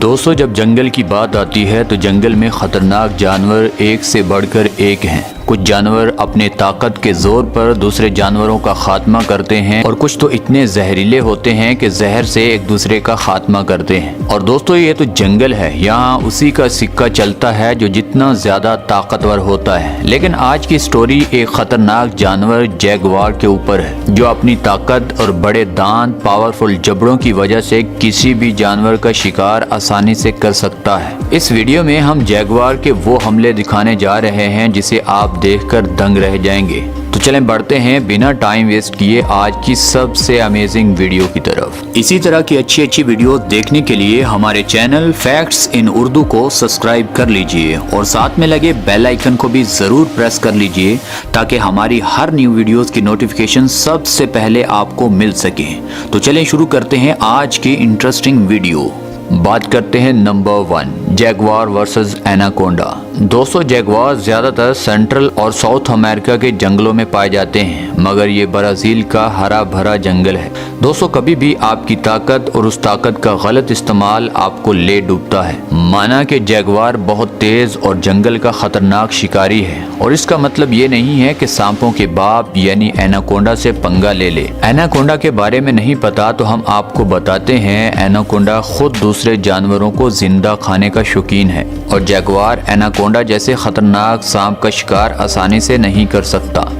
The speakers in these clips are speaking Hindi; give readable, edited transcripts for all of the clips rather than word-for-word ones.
दोस्तों, जब जंगल की बात आती है तो जंगल में खतरनाक जानवर एक से बढ़कर एक हैं। कुछ जानवर अपने ताकत के जोर पर दूसरे जानवरों का खात्मा करते हैं और कुछ तो इतने जहरीले होते हैं कि जहर से एक दूसरे का खात्मा करते हैं। और दोस्तों, ये तो जंगल है, यहाँ उसी का सिक्का चलता है जो जितना ज्यादा ताकतवर होता है। लेकिन आज की स्टोरी एक खतरनाक जानवर जैगुआर के ऊपर है, जो अपनी ताकत और बड़े दांत, पावरफुल जबड़ों की वजह से किसी भी जानवर का शिकार आसानी से कर सकता है। इस वीडियो में हम जैगुआर के वो हमले दिखाने जा रहे हैं जिसे आप देखकर दंग रह जाएंगे। तो चलें बढ़ते हैं बिना टाइम वेस्ट किए आज की सबसे अमेजिंग वीडियो की तरफ। इसी तरह की अच्छी वीडियो देखने के लिए हमारे चैनल फैक्ट्स इन उर्दू को सब्सक्राइब कर लीजिए और साथ में लगे बेल आइकन को भी जरूर प्रेस कर लीजिए ताकि हमारी हर न्यू वीडियोस की नोटिफिकेशन सबसे पहले आपको मिल सके। तो चलें शुरू करते हैं आज की इंटरेस्टिंग वीडियो। बात करते हैं नंबर 1, जैगुआर वर्सेस एनाकोंडा। दोस्तों, जैगुआर ज्यादातर सेंट्रल और साउथ अमेरिका के जंगलों में पाए जाते हैं, मगर ये ब्राजील का हरा भरा जंगल है। दोस्तों, कभी भी आपकी ताकत और उस ताकत का गलत इस्तेमाल आपको ले डूबता है। माना कि जैगुआर बहुत तेज और जंगल का खतरनाक शिकारी है, और इसका मतलब ये नहीं है कि सांपों के बाप यानी एनाकोंडा से पंगा ले ले। एनाकोंडा के बारे में नहीं पता तो हम आपको बताते हैं। एनाकोंडा खुद दूसरे जानवरों को जिंदा खाने का शौकीन है, और जैगुआर एनाकोंडा जैसे खतरनाक सांप का शिकार आसानी से नहीं कर सकता।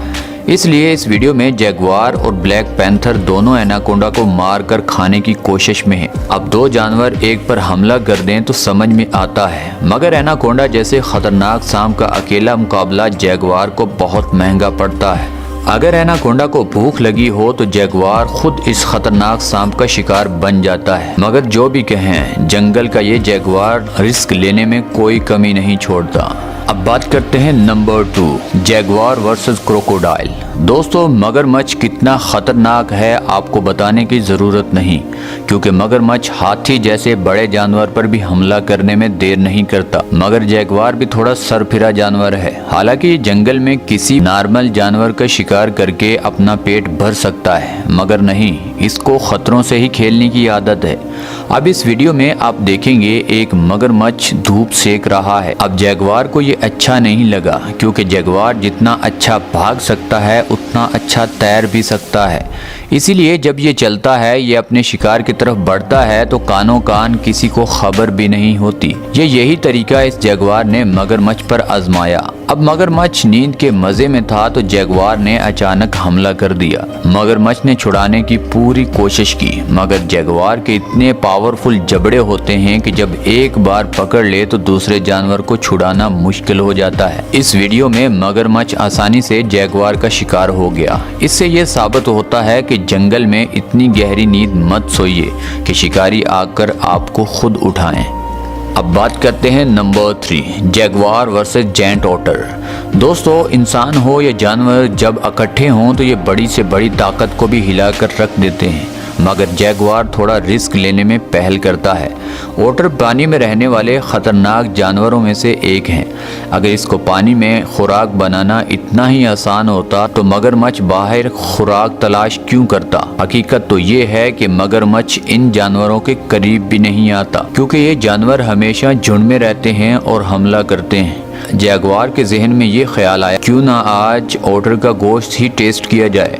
इसलिए इस वीडियो में जैगुआर और ब्लैक पैंथर दोनों एनाकोंडा को मार कर खाने की कोशिश में हैं। अब दो जानवर एक पर हमला कर दें तो समझ में आता है, मगर एनाकोंडा जैसे खतरनाक सांप का अकेला मुकाबला जैगुआर को बहुत महंगा पड़ता है। अगर एनाकोंडा को भूख लगी हो तो जैगुआर खुद इस खतरनाक सांप का शिकार बन जाता है। मगर जो भी कहें, जंगल का ये जैगुआर रिस्क लेने में कोई कमी नहीं छोड़ता। अब बात करते हैं नंबर 2, जैगुआर वर्सेस क्रोकोडाइल। दोस्तों, मगरमच्छ कितना खतरनाक है आपको बताने की ज़रूरत नहीं, क्योंकि मगरमच्छ हाथी जैसे बड़े जानवर पर भी हमला करने में देर नहीं करता। मगर जैगुआर भी थोड़ा सरफिरा जानवर है। हालांकि जंगल में किसी नॉर्मल जानवर का शिकार करके अपना पेट भर सकता है, मगर नहीं, इसको खतरों से ही खेलने की आदत है। अब इस वीडियो में आप देखेंगे एक मगरमच्छ धूप सेक रहा है। अब जैगुआर को ये अच्छा नहीं लगा, क्योंकि जैगुआर जितना अच्छा भाग सकता है उतना अच्छा तैर भी सकता है। इसीलिए जब ये चलता है, ये अपने शिकार की तरफ बढ़ता है तो कानों कान किसी को खबर भी नहीं होती। यही तरीका इस जैगुआर ने मगरमच्छ पर आजमाया। अब मगरमच्छ नींद के मजे में था तो जैगुआर ने अचानक हमला कर दिया। मगरमच्छ ने छुड़ाने की पूरी कोशिश की, मगर जैगुआर के इतने पावरफुल जबड़े होते हैं कि जब एक बार पकड़ ले तो दूसरे जानवर को छुड़ाना मुश्किल हो जाता है। इस वीडियो में मगरमच्छ आसानी से जैगुआर का शिकार हो गया। इससे ये साबित होता है कि जंगल में इतनी गहरी नींद मत सोइए कि शिकारी आकर आपको खुद उठाएं। अब बात करते हैं नंबर 3, जैगुआर वर्सेस जायंट ऑटर। दोस्तों, इंसान हो या जानवर जब इकट्ठे हों तो ये बड़ी से बड़ी ताकत को भी हिलाकर रख देते हैं, मगर जैगुआर थोड़ा रिस्क लेने में पहल करता है। ओटर पानी में रहने वाले खतरनाक जानवरों में से एक हैं। अगर इसको पानी में खुराक बनाना इतना ही आसान होता तो मगरमच्छ बाहर खुराक तलाश क्यों करता। हकीकत तो ये है कि मगरमच्छ इन जानवरों के करीब भी नहीं आता, क्योंकि ये जानवर हमेशा झुंड में रहते हैं और हमला करते हैं। जैगुआर के जहन में ये ख्याल आया, क्यों ना आज ओटर का गोश्त ही टेस्ट किया जाए।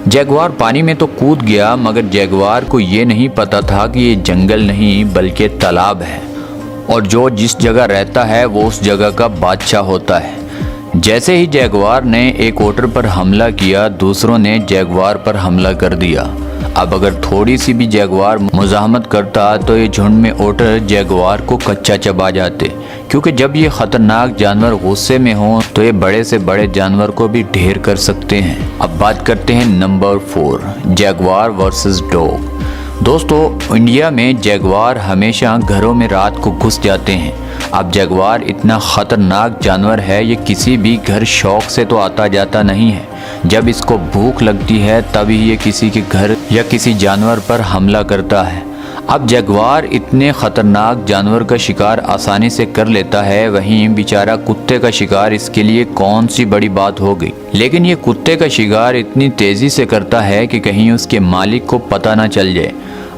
जैगुआर पानी में तो कूद गया, मगर जैगुआर को ये नहीं पता था कि ये जंगल नहीं बल्कि तालाब है, और जो जिस जगह रहता है वो उस जगह का बादशाह होता है। जैसे ही जैगुआर ने एक ओटर पर हमला किया, दूसरों ने जैगुआर पर हमला कर दिया। अब अगर थोड़ी सी भी जैगुआर मुज़ाहमत करता तो ये झुंड में ओटर जैगुआर को कच्चा चबा जाते, क्योंकि जब ये खतरनाक जानवर गुस्से में हों तो ये बड़े से बड़े जानवर को भी ढेर कर सकते हैं। अब बात करते हैं नंबर 4, जैगुआर वर्सेस डॉग। दोस्तों, इंडिया में जैगुआर हमेशा घरों में रात को घुस जाते हैं। अब जैगुआर इतना खतरनाक जानवर है, ये किसी भी घर शौक से तो आता जाता नहीं है। जब इसको भूख लगती है तभी ये किसी के घर या किसी जानवर पर हमला करता है। अब जैगुआर इतने खतरनाक जानवर का शिकार आसानी से कर लेता है, वहीं बेचारा कुत्ते का शिकार इसके लिए कौन सी बड़ी बात हो गई। लेकिन ये कुत्ते का शिकार इतनी तेजी से करता है कि कहीं उसके मालिक को पता ना चल जाए।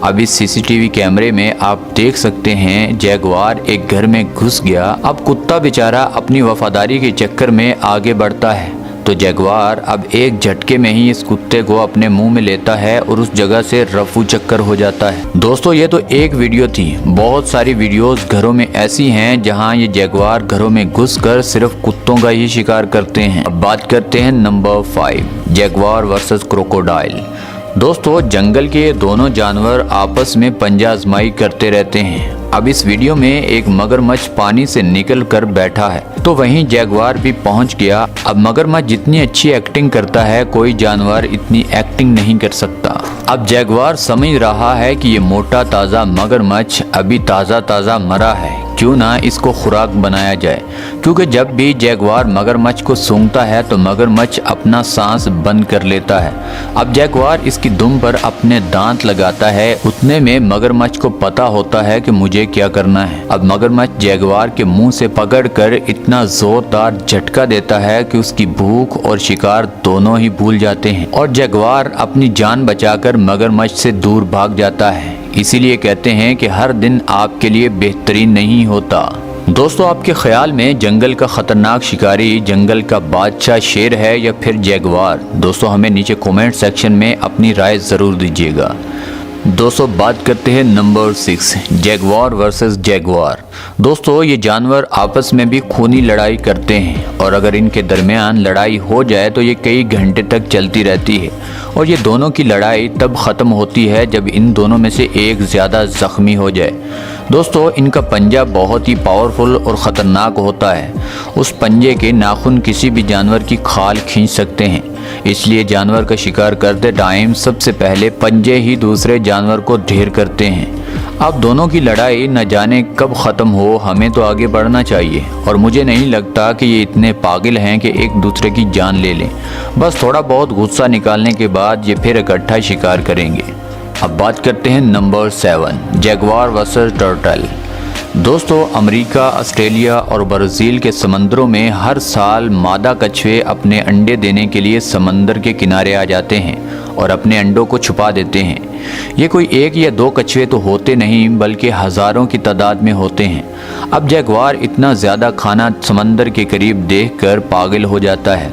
अब इस सीसीटीवी कैमरे में आप देख सकते हैं जैगुआर एक घर में घुस गया। अब कुत्ता बेचारा अपनी वफादारी के चक्कर में आगे बढ़ता है तो जैगुआर अब एक झटके में ही इस कुत्ते को अपने मुंह में लेता है और उस जगह से रफू चक्कर हो जाता है। दोस्तों ये तो एक वीडियो थी, बहुत सारी वीडियोस घरों में ऐसी हैं जहां ये जैगुआर घरों में घुसकर सिर्फ कुत्तों का ही शिकार करते हैं। अब बात करते हैं नंबर 5, जैगुआर वर्सेस क्रोकोडाइल। दोस्तों जंगल के दोनों जानवर आपस में पंजा आजमाई करते रहते हैं। अब इस वीडियो में एक मगरमच्छ पानी से निकल कर बैठा है तो वहीं जैगुआर भी पहुंच गया। अब मगरमच्छ जितनी अच्छी एक्टिंग करता है कोई जानवर इतनी एक्टिंग नहीं कर सकता। अब जैगुआर समझ रहा है कि ये मोटा ताज़ा मगरमच्छ अभी ताज़ा मरा है, क्यों ना इसको खुराक बनाया जाए। क्योंकि जब भी जैगुआर मगरमच्छ को सूंघता है तो मगरमच्छ अपना सांस बंद कर लेता है। अब जैगुआर इसकी दुम पर अपने दांत लगाता है, उतने में मगरमच्छ को पता होता है कि मुझे क्या करना है। अब मगरमच्छ जैगुआर के मुंह से पकड़कर इतना जोरदार झटका देता है कि उसकी भूख और शिकार दोनों ही भूल जाते हैं और जैगुआर अपनी जान बचाकर मगरमच्छ से दूर भाग जाता है। इसीलिए कहते हैं कि हर दिन आपके लिए बेहतरीन नहीं होता। दोस्तों आपके ख्याल में जंगल का खतरनाक शिकारी जंगल का बादशाह शेर है या फिर जैगुआर? दोस्तों हमें नीचे कमेंट सेक्शन में अपनी राय ज़रूर दीजिएगा। दोस्तों बात करते हैं नंबर 6, जैगुआर वर्सेस जैगुआर। दोस्तों ये जानवर आपस में भी खूनी लड़ाई करते हैं और अगर इनके दरमियान लड़ाई हो जाए तो ये कई घंटे तक चलती रहती है और ये दोनों की लड़ाई तब ख़त्म होती है जब इन दोनों में से एक ज़्यादा ज़ख्मी हो जाए। दोस्तों इनका पंजा बहुत ही पावरफुल और ख़तरनाक होता है। उस पंजे के नाखून किसी भी जानवर की खाल खींच सकते हैं, इसलिए जानवर का शिकार करते टाइम सबसे पहले पंजे ही दूसरे जानवर को ढेर करते हैं। अब दोनों की लड़ाई न जाने कब ख़त्म हो, हमें तो आगे बढ़ना चाहिए और मुझे नहीं लगता कि ये इतने पागल हैं कि एक दूसरे की जान ले लें। बस थोड़ा बहुत गुस्सा निकालने के बाद ये फिर इकट्ठा शिकार करेंगे। अब बात करते हैं नंबर 7, जैगुआर वर्सेस टर्टल। दोस्तों अमेरिका, ऑस्ट्रेलिया और ब्राज़ील के समंदरों में हर साल मादा कछुए अपने अंडे देने के लिए समंदर के किनारे आ जाते हैं और अपने अंडों को छुपा देते हैं। ये कोई एक या दो कछुए तो होते नहीं बल्कि हज़ारों की तादाद में होते हैं। अब जैगुआर इतना ज़्यादा खाना समंदर के करीब देखकर पागल हो जाता है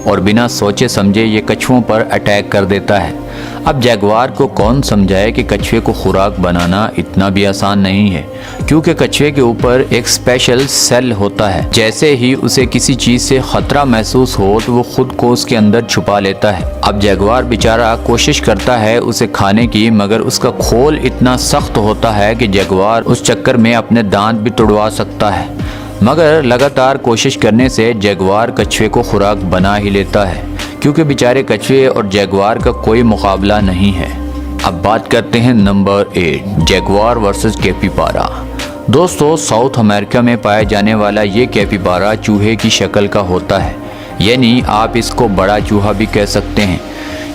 और बिना सोचे समझे ये कछुओं पर अटैक कर देता है। अब जैगुआर को कौन समझाए कि कछुए को खुराक बनाना इतना भी आसान नहीं है, क्योंकि कछुए के ऊपर एक स्पेशल सेल होता है। जैसे ही उसे किसी चीज़ से ख़तरा महसूस हो तो वो खुद को उसके अंदर छुपा लेता है। अब जैगुआर बेचारा कोशिश करता है उसे खाने की, मगर उसका खोल इतना सख्त होता है कि जैगुआर उस चक्कर में अपने दांत भी तुड़वा सकता है। मगर लगातार कोशिश करने से जैगुआर कछुए को खुराक बना ही लेता है, क्योंकि बेचारे कछुए और जैगुआर का कोई मुकाबला नहीं है। अब बात करते हैं नंबर 8, जैगुआर वर्सेस कैपिबारा। दोस्तों साउथ अमेरिका में पाया जाने वाला ये कैपिबारा चूहे की शक्ल का होता है, यानी आप इसको बड़ा चूहा भी कह सकते हैं।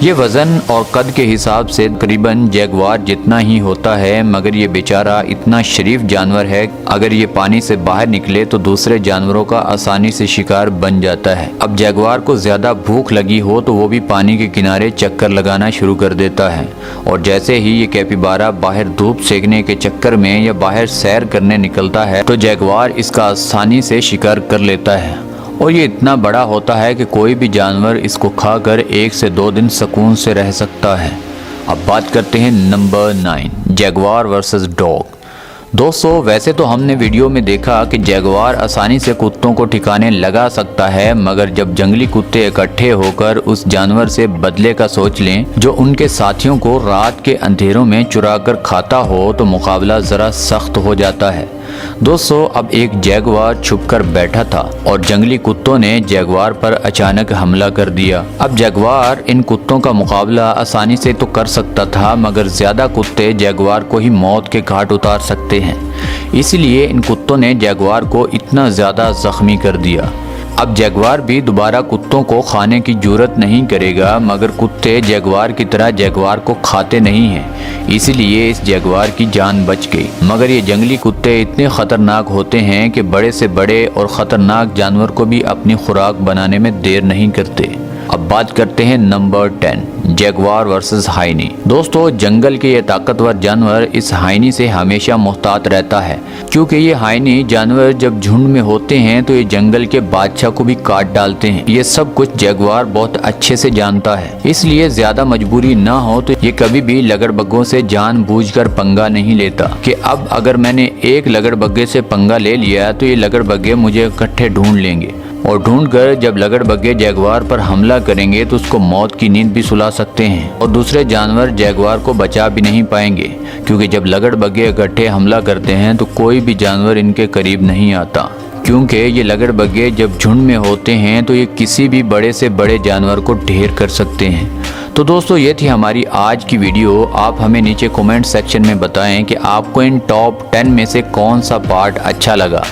ये वज़न और कद के हिसाब से तकरीबन जैगुआर जितना ही होता है, मगर ये बेचारा इतना शरीफ जानवर है, अगर ये पानी से बाहर निकले तो दूसरे जानवरों का आसानी से शिकार बन जाता है। अब जैगुआर को ज़्यादा भूख लगी हो तो वो भी पानी के किनारे चक्कर लगाना शुरू कर देता है और जैसे ही ये कैपिबारा बाहर धूप सेकने के चक्कर में या बाहर सैर करने निकलता है तो जैगुआर इसका आसानी से शिकार कर लेता है और ये इतना बड़ा होता है कि कोई भी जानवर इसको खाकर 1 से 2 दिन सुकून से रह सकता है। अब बात करते हैं नंबर 9, जैगुआर वर्सेस डॉग। दोस्तों वैसे तो हमने वीडियो में देखा कि जैगुआर आसानी से कुत्तों को ठिकाने लगा सकता है, मगर जब जंगली कुत्ते इकट्ठे होकर उस जानवर से बदले का सोच लें जो उनके साथियों को रात के अंधेरों में चुराकर खाता हो तो मुकाबला ज़रा सख्त हो जाता है। दोस्तों अब एक जैगुआर छुपकर बैठा था और जंगली कुत्तों ने जैगुआर पर अचानक हमला कर दिया। अब जैगुआर इन कुत्तों का मुकाबला आसानी से तो कर सकता था, मगर ज़्यादा कुत्ते जैगुआर को ही मौत के घाट उतार सकते हैं, इसलिए इन कुत्तों ने जैगुआर को इतना ज़्यादा ज़ख्मी कर दिया। अब जैगुआर भी दोबारा कुत्तों को खाने की जुर्रत नहीं करेगा, मगर कुत्ते जैगुआर की तरह जैगुआर को खाते नहीं हैं, इसलिए इस जैगुआर की जान बच गई। मगर ये जंगली कुत्ते इतने ख़तरनाक होते हैं कि बड़े से बड़े और ख़तरनाक जानवर को भी अपनी खुराक बनाने में देर नहीं करते। अब बात करते हैं नंबर 10, जैगवार वर्सेस हाइनी। दोस्तों, जंगल के ये ताकतवर जानवर इस हाइनी से हमेशा मुहतात रहता है, क्योंकि ये हाइनी जानवर जब झुंड में होते हैं तो ये जंगल के बादशाह को भी काट डालते हैं। ये सब कुछ जैगवार बहुत अच्छे से जानता है, इसलिए ज्यादा मजबूरी ना हो तो ये कभी भी लगड़बग्गों से जानबूझकर पंगा नहीं लेता कि अब अगर मैंने एक लगड़बग्गे से पंगा ले लिया तो ये लगड़बग्गे मुझे इकट्ठे ढूंढ लेंगे, और ढूंढकर जब लगड़बग्गे जैगवार पर हमला करेंगे तो उसको मौत की नींद भी सुला सकते हैं, और दूसरे जानवर जैगवार को बचा भी नहीं पाएंगे, क्योंकि जब लगड़बग्गे इकट्ठे हमला करते हैं तो कोई भी जानवर इनके करीब नहीं आता, क्योंकि ये लगड़बग्गे जब झुंड में होते हैं तो ये किसी भी बड़े से बड़े जानवर को ढेर कर सकते हैं। तो दोस्तों, ये थी हमारी आज की वीडियो। आप हमें नीचे कमेंट सेक्शन में बताएं कि आपको इन टॉप 10 में से कौन सा पार्ट अच्छा लगा।